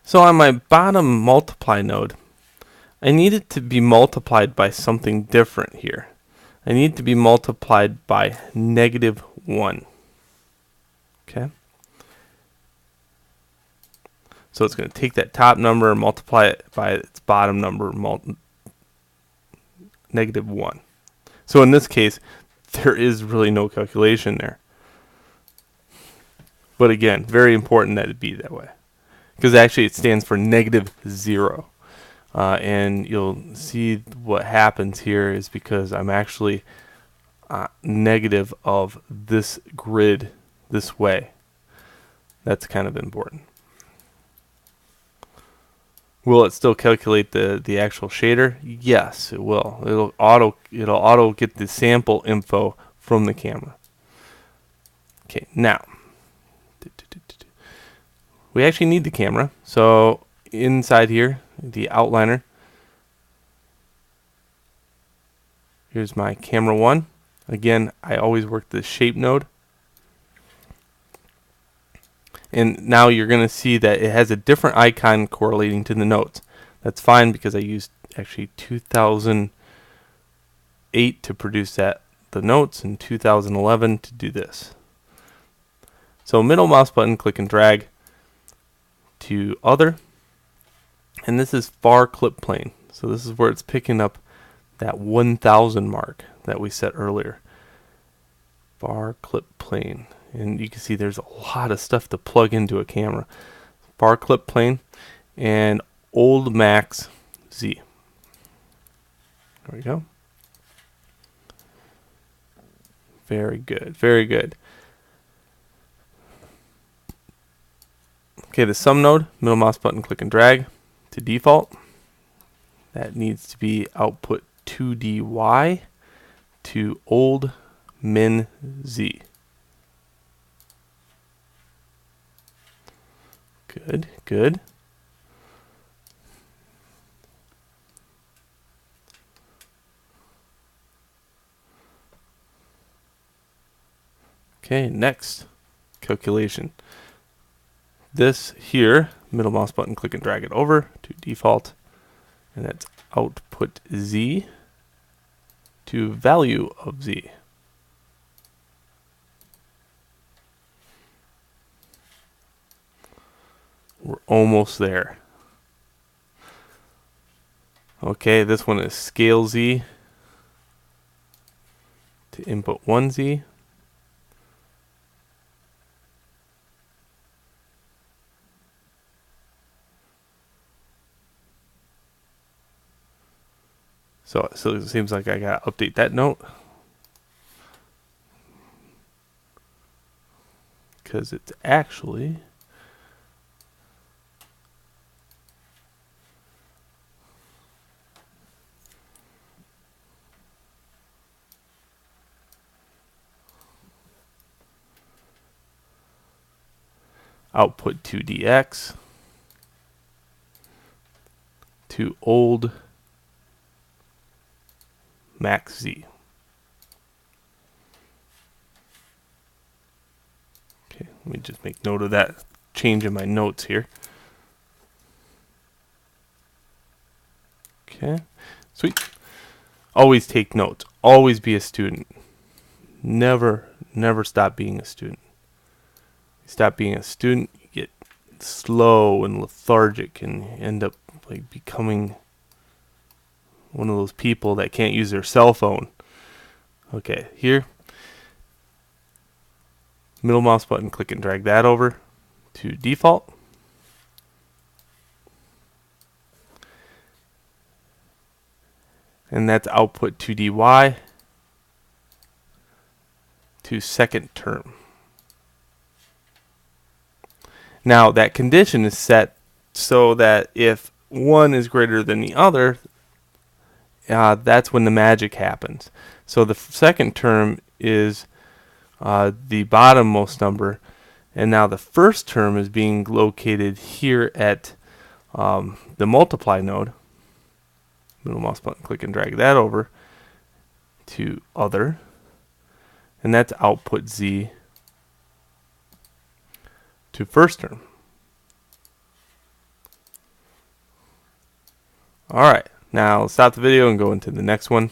So on my bottom multiply node, I need it to be multiplied by something different here. I need it to be multiplied by -1. Okay? So it's going to take that top number and multiply it by its bottom number, -1. So in this case, there is really no calculation there. But again, very important that it be that way, because actually it stands for -0. And you'll see what happens here is because I'm actually negative of this grid this way. That's kind of important. Will it still calculate the actual shader? Yes, it will. It'll auto get the sample info from the camera. Okay, now we actually need the camera. So inside here, the outliner. Here's my camera 1. Again, I always work the shape node. And now you're going to see that it has a different icon correlating to the notes. That's fine because I used actually 2008 to produce the notes and 2011 to do this. So middle mouse button, click and drag to other. And this is far clip plane. So this is where it's picking up that 1000 mark that we set earlier. Far clip plane. And you can see there's a lot of stuff to plug into a camera. Far clip plane and old max Z. There we go. Very good, very good. Okay, the sum node, middle mouse button, click and drag to default. That needs to be output 2dy to old min Z. Good, good. Okay, next calculation. This here, middle mouse button, click and drag it over to default, and that's output Z to value of Z. We're almost there. Okay, this one is scale Z to input 1Z. So it seems like I gotta update that note, because it's actually output 2dx to old max Z. Okay, let me just make note of that change in my notes here. Okay, sweet. Always take notes. Always be a student. Never stop being a student. You stop being a student, you get slow and lethargic and end up like becoming one of those people that can't use their cell phone. Okay, here, middle mouse button, click and drag that over to default. And that's output 2dy to second term. Now that condition is set so that if one is greater than the other, that's when the magic happens. So the second term is the bottommost number, and now the first term is being located here at the multiply node. Middle mouse button, click and drag that over to other, and that's output Z to first term. Alright, now stop the video and go into the next one.